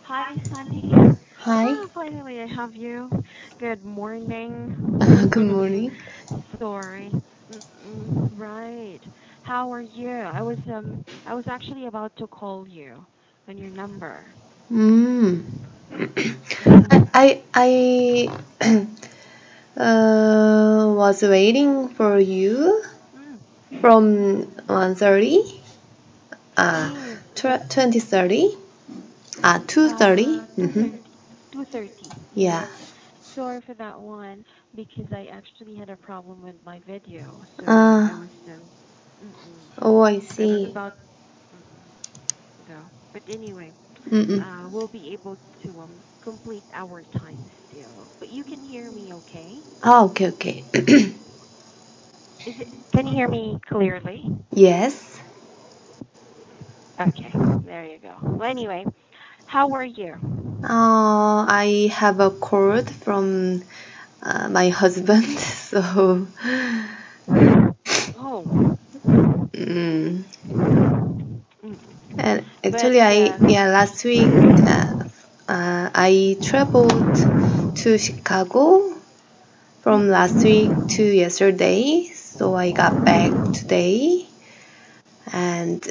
Hi, Sunny. Hi, Finally, I have you. Good morning. good morning. Sorry. Right. How are you? I was actually about to call you on your number. Mm. Mm, I was waiting for you mm, from 1:30, mm. 20:30, 2:30. 2:30. 2:30. Yeah. Yes. Sorry for that one because I actually had a problem with my video, so Uh, I was oh, I I was see. about mm-mm, go. But anyway. Mm-mm. We'll be able to complete our time still. But you can hear me okay? Ah, okay, okay. Can you hear me clearly? Yes. Okay, there you go. Well, anyway, how are you? I have a cold from my husband, so Oh, mm, mm. and But actually, last week I traveled to Chicago from last week mm-mm. to yesterday, so I got back today, and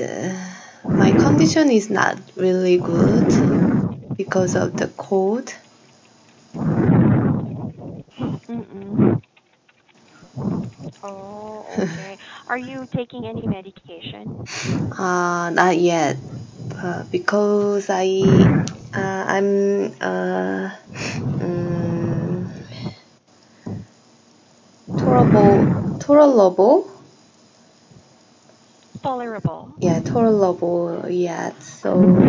my condition is not really good because of the cold. Mm-mm. Oh, okay. Are you taking any medication? Not yet, because I'm um, tolerable, Tolerable. yeah, tolerable yet. So,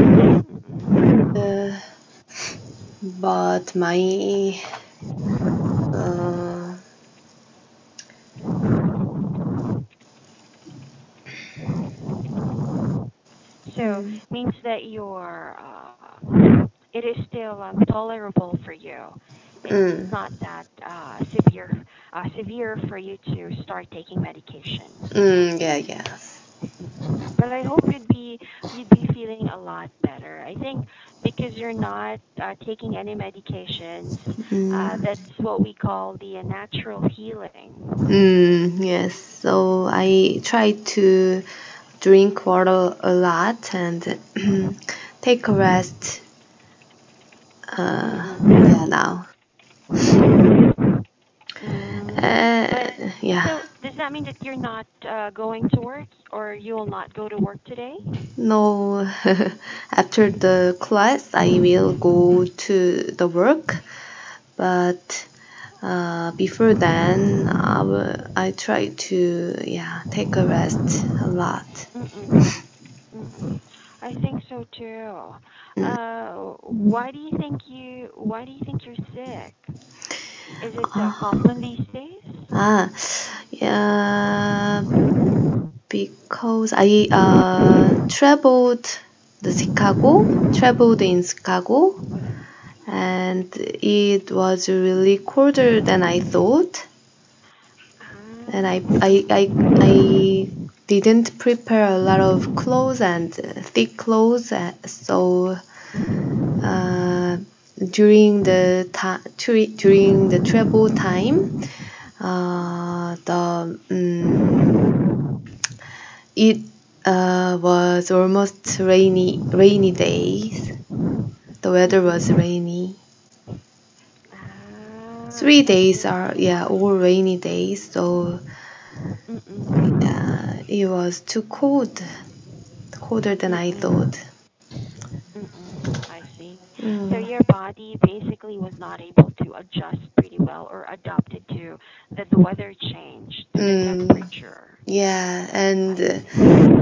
uh, but my uh, So mm, means that it is still tolerable for you. It's mm, not that severe for you to start taking medication. yeah, yeah. But I hope you'd be feeling a lot better. I think because you're not taking any medications, Mm, that's what we call the natural healing. yes. So I try to drink water a lot and take a rest. Yeah, Mm-mm. now. But Yeah. so does that mean that you're not going to work or you will not go to work today? No, after the class, I will go to the work, but before then, I try to take a rest a lot. Mm-mm. Mm-mm. I think so too. Mm. Why do you think you're sick? Is it Uh, common these days? ah, yeah, because I traveled in Chicago, and it was really colder than I thought. And I didn't prepare a lot of clothes and thick clothes, so uh, during the travel time, the it was almost rainy days. The weather was Mm-mm. rainy. Ah, 3 days I are see. all rainy days, so Mm-mm. it was too cold, colder than I Mm-mm. thought. I see. So Mm. your body basically was not able to adjust pretty well or adapted to the weather change, to the Mm, temperature. yeah, I see.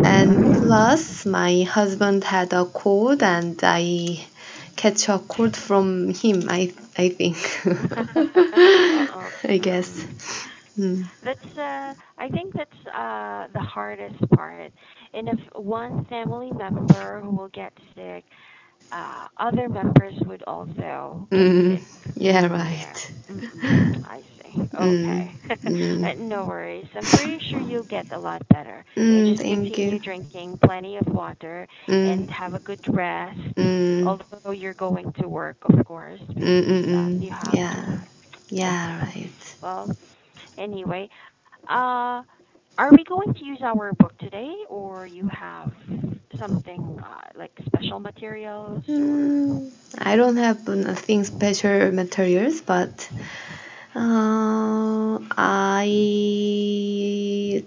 and plus my husband had a cold and I catch a cold from him. I think. Uh-oh. I guess. Mm-mm. Mm. I think that's the hardest part. And if one family member who will get sick, other members would also get Mm. sick. Yeah, Yeah. right. I see. Mm, Okay. mm, No worries. I'm pretty sure you'll get a lot better. Just thank you. continue drinking plenty of water Mm, and have a good rest. mm, Although you're going to work, of course, mm, because mm, you mm. have Yeah, to. yeah, Okay. right. Well, anyway, uh, are we going to use our book today, or you have something like special materials, or? I don't have nothing special materials, but I'd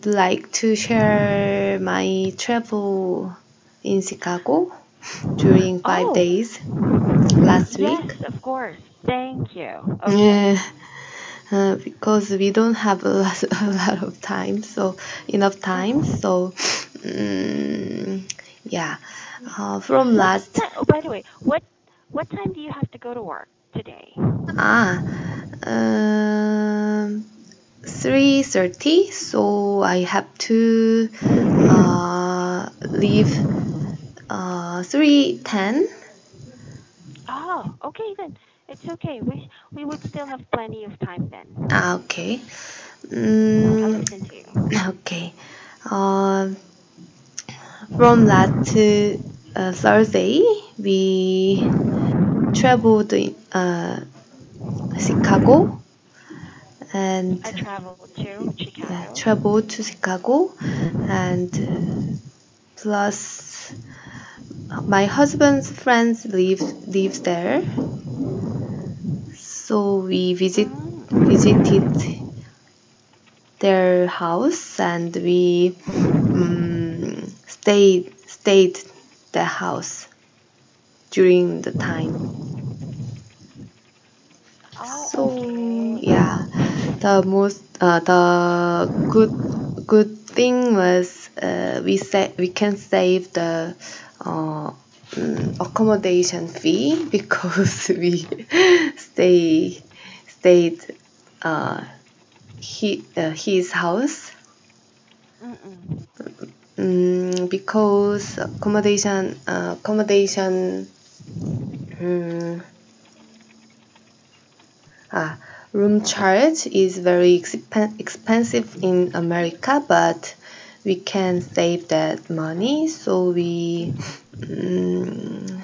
like to share my travel in Chicago during five Oh, days last yes, week. of course. Thank you. Yeah, Okay. because we don't have a lot of time, so enough time. Mm-mm. So, yeah, from What last time? Oh, by the way, what time do you have to go to work today? ah, um, 3:30. So I have to leave 3:10. Oh, okay then. It's okay. We would still have plenty of time then. Ah, okay. I'll Mm, listen to you. okay. Um, from last Thursday, we traveled in Chicago I and traveled to Chicago. traveled to Chicago and plus my husband's friends lives there, so we visited Mm. their house and we stayed the house during the time. Oh, So okay. yeah, the good thing was we can save the uh, accommodation fee because we stay stayed his house. Mm-mm. Because accommodation um, ah, room charge is very expensive in America, but we can save that money, so we um,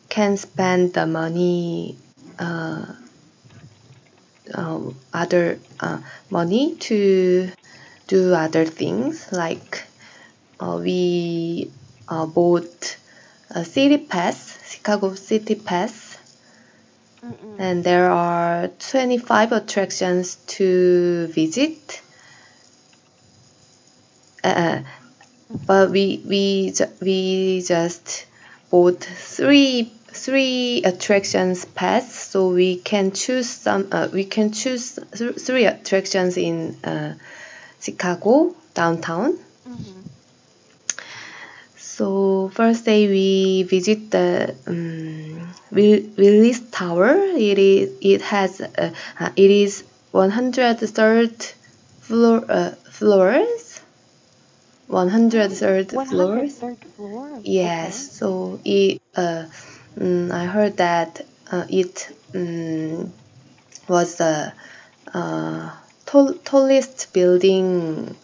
can spend the money other money to do other things like we bought a city pass, Chicago City Pass, Mm-mm. and there are 25 attractions to visit. Uh, but we just bought three attractions pass, so we can choose three attractions in Chicago downtown. Mm-hmm. So first day we visit the Willis Tower. It is 103rd floors. 103rd floors. 103rd floor. Yes. Okay. So I heard that it was the tallest building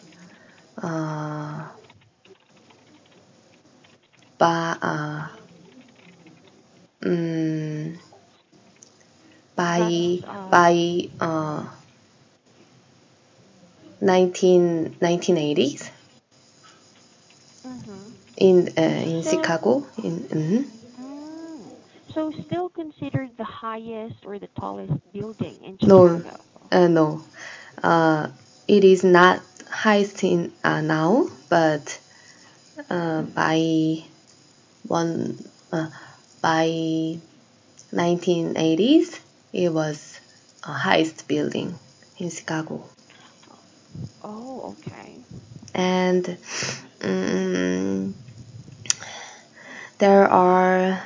uh, by um, That's by 1980s mm-hmm. in So Chicago. mm, so still considered the highest or the tallest building in No, Chicago. no, uh, it is not highest in now, but by one by 1980s, it was a highest building in Chicago, Oh, okay. and um, there are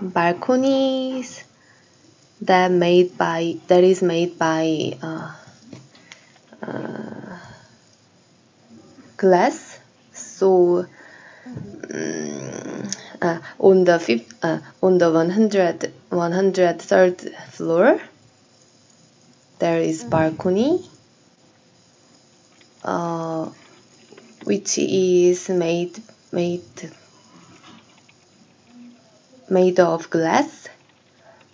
balconies that is made by glass. So Mm-hmm. on the 103rd floor, there is balcony, which is made of glass.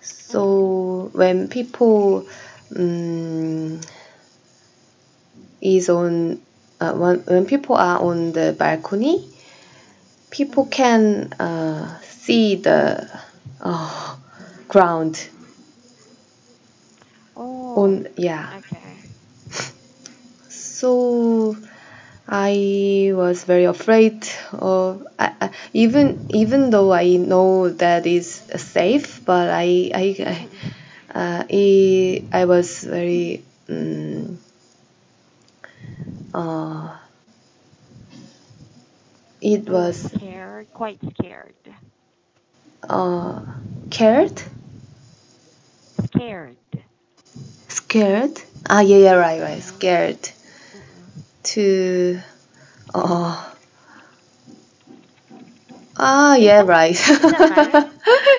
So when people is on when people are on the balcony, people can see the ground Oh, on okay. So I was very afraid of even though I know that is safe, but I was very uh, it was Scared, quite scared. uh, scared Scared. scared yeah, right, Mm-hmm. scared Mm-mm. to uh, Is yeah, that right. is that right?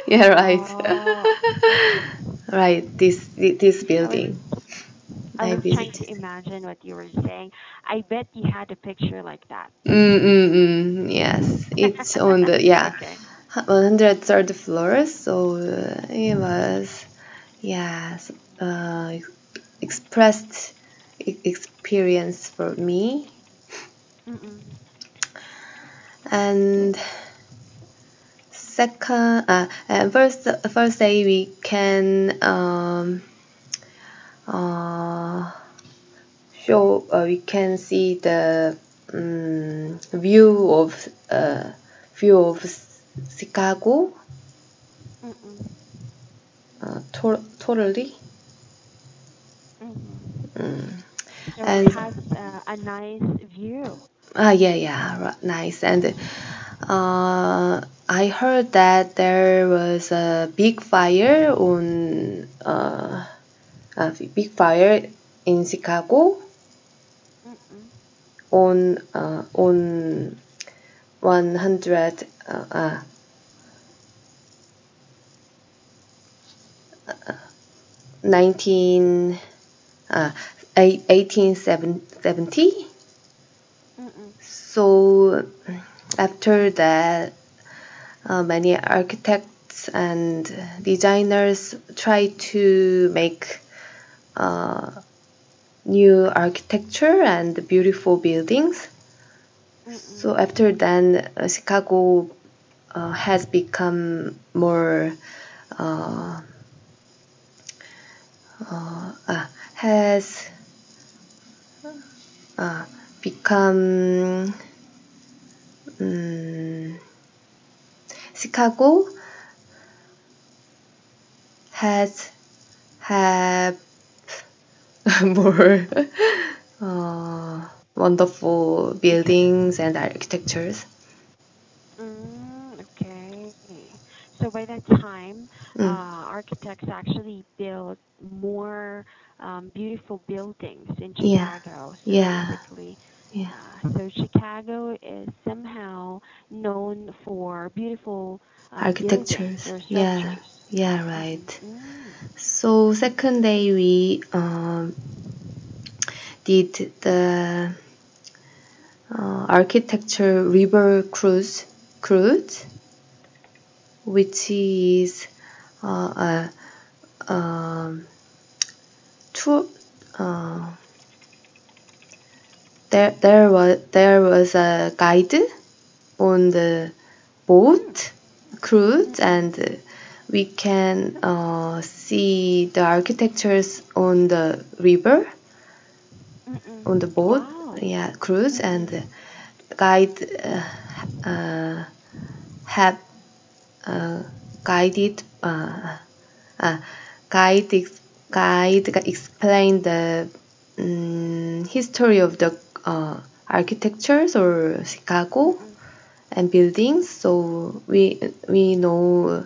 Yeah, right. Oh, mm-mm. Right, this I was building I I was trying to visited. imagine what you were saying. I bet you had a picture like that. Yes, it's on the yeah Okay. 103rd floor. So it was yes expressed experience for me. Mm-mm. And second, and first day we can uh, we can see the view of Chicago Mm-mm. totally. Mm-hmm. Mm. So it And has a nice view. yeah, nice. And I heard that there was a big fire big fire in Chicago Mm-mm. on 100 19 uh, 1870. Mm-mm. So after that, many architects and designers try to make uh, new architecture and beautiful buildings. So Mm-mm. after then, Chicago has become more uh, has become um, Chicago has have more wonderful buildings and architectures. Okay. So by that time, Mm. architects actually built more beautiful buildings in Yeah, Chicago. So yeah, basically, yeah. so Chicago is somehow known for beautiful buildings Architectures. or Yeah, structures. yeah, right. Mm-mm. So second day we did the architecture river cruise, which is uh, a tour. Uh, there was a guide on the Mm. boat cruise, Mm-mm. and we can see the architectures on the river on the Mm-mm. boat, Wow. yeah, cruise, and Mm-mm. guide uh, have uh, guided uh, guide ex- guide explain the history of the architectures or Chicago Mm-mm. and buildings. So we know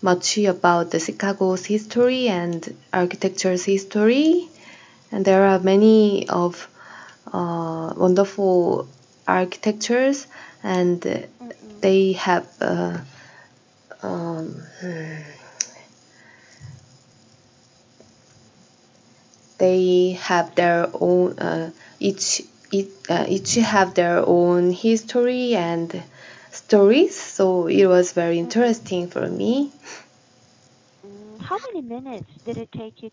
much about the Chicago's history and architecture's history, and there are many of wonderful architectures, and Mm-mm. they have um, they have their own each have their own history and stories. So it was very Mm-mm. interesting for me. How many minutes did it take you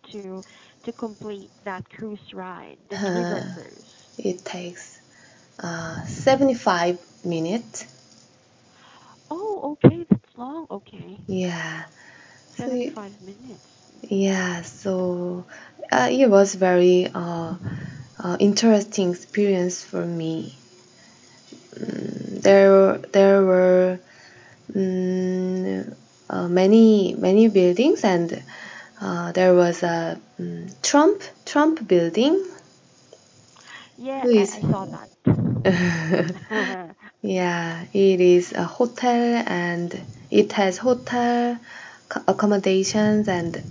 to complete that cruise ride, that river Uh, cruise? it takes 75 minutes. Oh, okay, that's long. Okay, Yeah. So 75 minutes. yeah. So it was very interesting experience for me. There were many buildings, and there was a Trump building, Yeah, who is I saw that. yeah, it is a hotel, and it has hotel accommodations and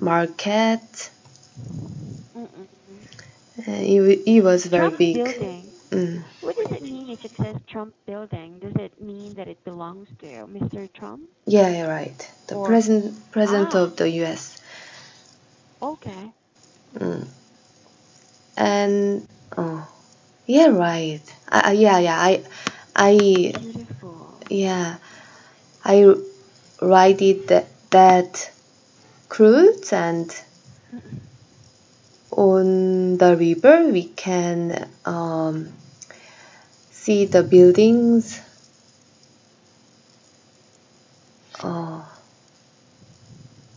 market. Mm-mm. It was very Trump big. Building. Mm. What does it mean if it says Trump Building? Does it mean that it belongs to Mr. Trump? Yeah, you're right. The Or president ah, of the U.S. okay, Mm. And oh, yeah, right. Yeah. I beautiful. yeah. I ride it that cruise, and Mm-mm. on the river we can see the buildings uh,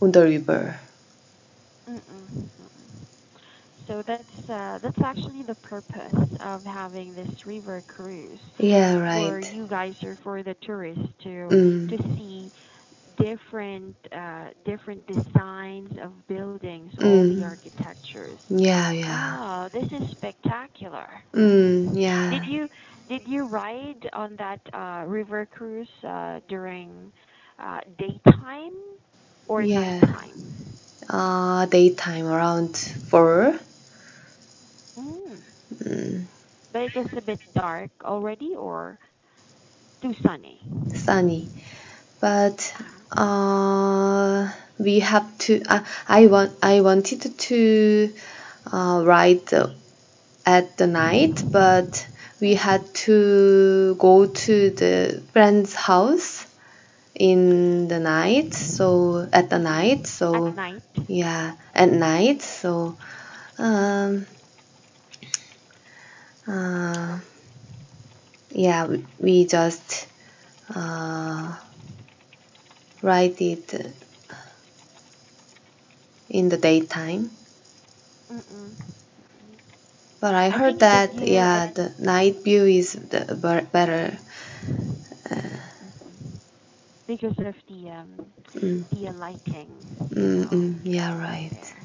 on the river. Mm-mm. So that's actually the purpose of having this river cruise Yeah, for right. you guys or for the tourists Mm, to see different designs of buildings, all the mm, architectures. yeah. Oh, this is spectacular. Did Yeah, you did you ride on that river cruise during daytime or yeah. nighttime? Daytime around 4. Mm. Mm, But it was a bit dark already or too sunny? sunny. But Ah. we have to. I wanted to ride at the night, but we had Mm-mm. to go to the friend's house in the night. So at the Mm-mm. night, At so night. yeah, at night. So um, uh, yeah, we just uh, ride it in the daytime. Mm-mm. But I I heard think that that you yeah, the night view is better. Mhm. Because of Mm, the lighting, yeah, right. there.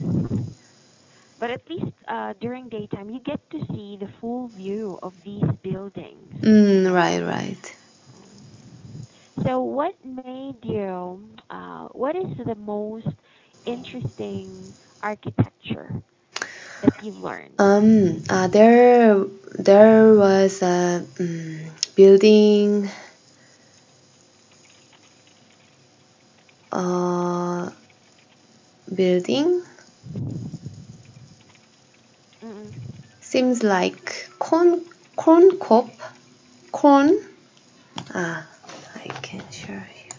But at least during daytime, you get to see the full view of these buildings. Right. So, what made you? What is the most interesting architecture that you've learned? There was a building, uh, building Mm-mm. seems like corn cob, corn. Ah, I can show you.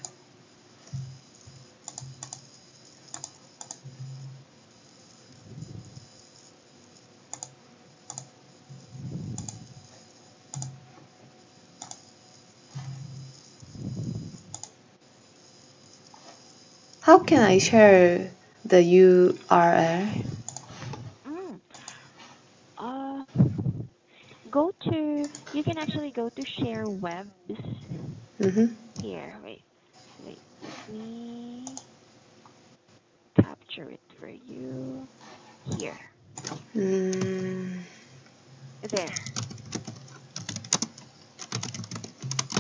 How can I share the URL? Mm. Uh, go to. You can actually go to share webs. Mm-hmm. Here, wait. Let me capture it for you. Here. Mm, There.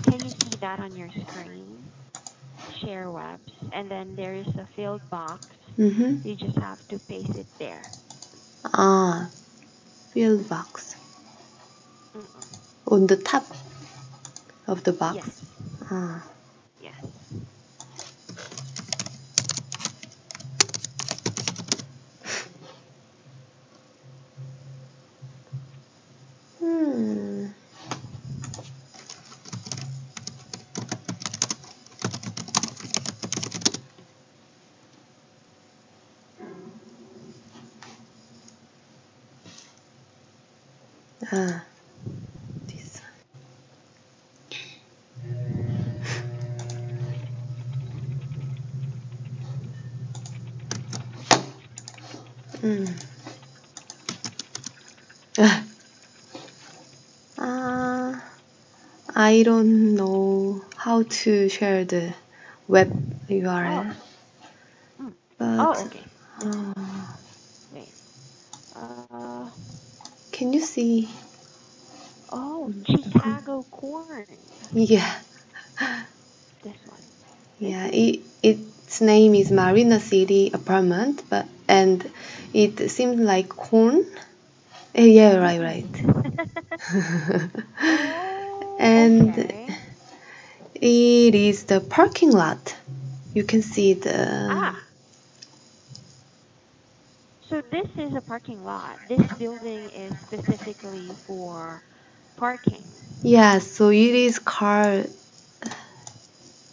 Can you see that on your screen? Share webs. And then there is a filled box. mm-hmm. You just have to paste it there. Ah, field box Mm-mm. on the top of the Yes. box. Ah, Yes. This one. Uh, I don't know how to share the web Oh. URL, Mm. Oh, but okay. Wait. Uh. can you see? Oh, Chicago corn. Yeah, This one. This yeah. is. Its name is Marina City Apartment, but and it seems like corn. Yeah, right, right. Oh, And okay. it is the parking lot. You can see the Ah, so this is a parking lot. This building is specifically for parking. yeah. So it is car.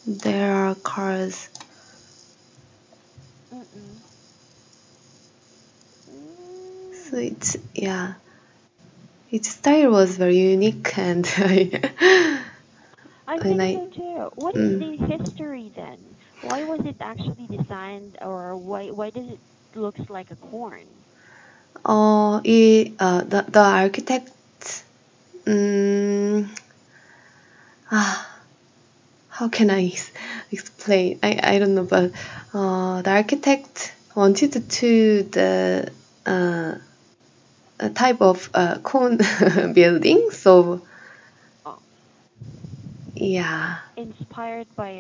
There are cars. Mm-mm. So Mm. it's yeah. Its style was very unique, and I when think I so too. What is mm, the history then? Why was it actually designed, or why does it looks like a corn? the architect um, ah how can I explain? I don't know, but the architect wanted to the uh, a type of cone building. So Oh, yeah, inspired by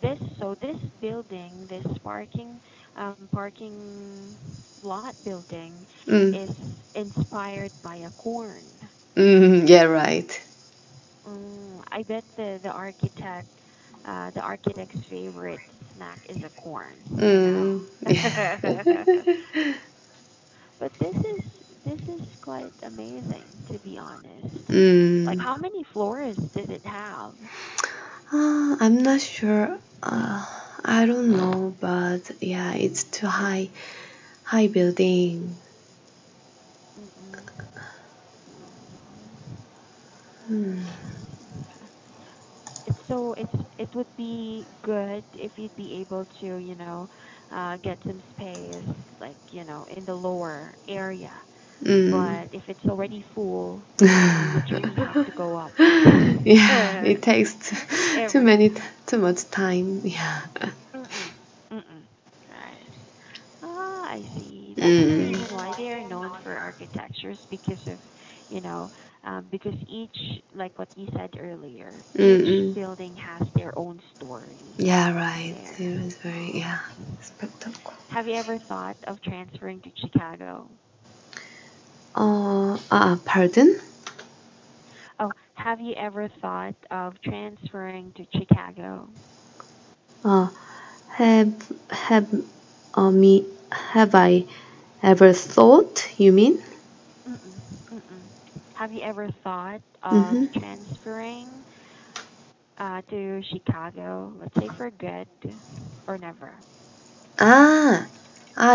this. So this building, this parking lot building, mm, is inspired by a corn. yeah, right. I bet the architect's favorite snack is a corn, you know. Yeah. But this is quite amazing, to be honest. Like, mm. how many floors does it have? I'm not sure. I don't know, but yeah, it's too high. High building. Mm-mm. Hmm. Okay. It would be good if you'd be able to, get some space, like, in the lower area. Mm. But if it's already full, you literally have to go up. Yeah, it takes Every. too much time. Yeah. Mm-mm. Mm-mm. Right. Ah, I see. That's the Mm. reason why they are known for architectures, because of, because each, like what you said earlier, each Mm. building has their own story Yeah, right. there. It was very spectacle. Have you ever thought of transferring to Chicago? Pardon? Oh, have you ever thought of transferring to Chicago? Uh, have have me have I ever thought? You mean? Mm-mm. Mm-mm. Have you ever thought of Mm-hmm. transferring to Chicago, let's say for good, or never? Ah,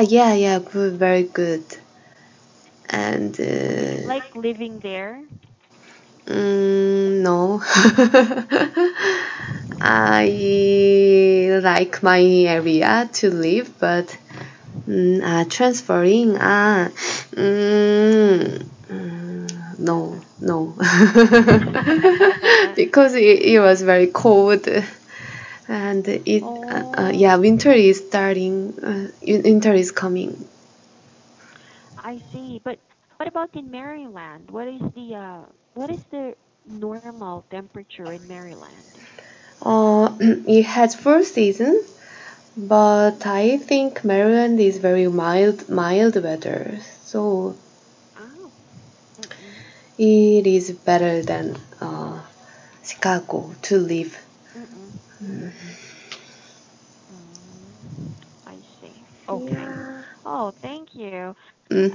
yeah, yeah, good, very good. And Like living there? no, I like my area to live, but transferring, no, no, because it was very cold, and yeah, Oh, winter is starting, winter is coming. I see. But what about in Maryland? What is the normal temperature in Maryland? It has 4 seasons, but I think Maryland is very mild weather, so Oh. Mm-mm. it is better than Chicago to live. Mm-mm. I see. Okay. Yeah. Oh, thank you. Mm,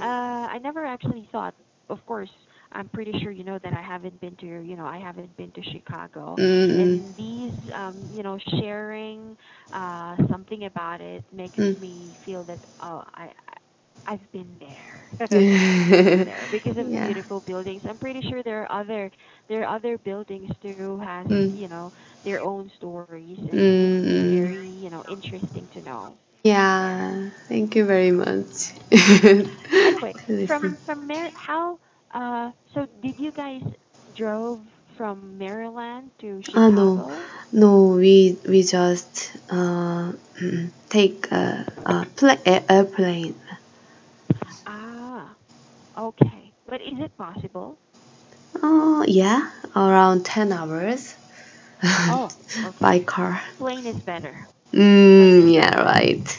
I never actually thought. Of course, I'm pretty sure you know that I haven't been to Chicago, mm, and these, sharing something about it makes mm, me feel that, oh, I've been there. I've been there because of the Yeah. beautiful buildings. I'm pretty sure there are other buildings too has, Mm. you know, their own stories, and it's Mm. very, you know, interesting to know there. Yeah. Thank you very much. Anyway, To listen. from how so did you guys drove from Maryland to No, Chicago? no, we just take airplane. Ah, okay. But is it possible? Yeah, around 10 hours Oh, by okay. car. Plane is better. Plane is Yeah, better. right.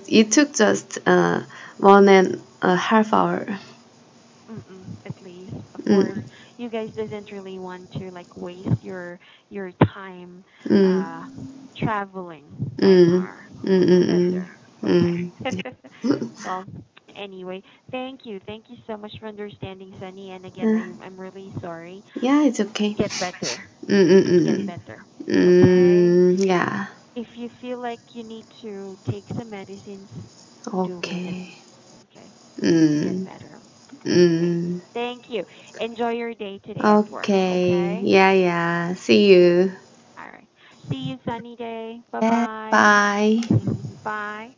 It took just 1.5 hour. At least, of course, Mm, you guys doesn't really want to like waste your time mm, uh traveling by mm, car. mm, mm, Better. mm, Okay. mm. Well, anyway, thank you. Thank you so much for understanding, Sunny. And again, Uh, I'm really sorry. yeah, it's okay. Get better. Mm, mm, Get mm, better. Okay? yeah. If you feel like you need to take some medicines, do it. Okay. Okay? Get Mm, better. Okay. mm. Thank you. Enjoy your day today at work. Okay. Okay? Yeah, yeah. See you. All right. See you sunny day. Bye Yeah. bye. Bye. Bye.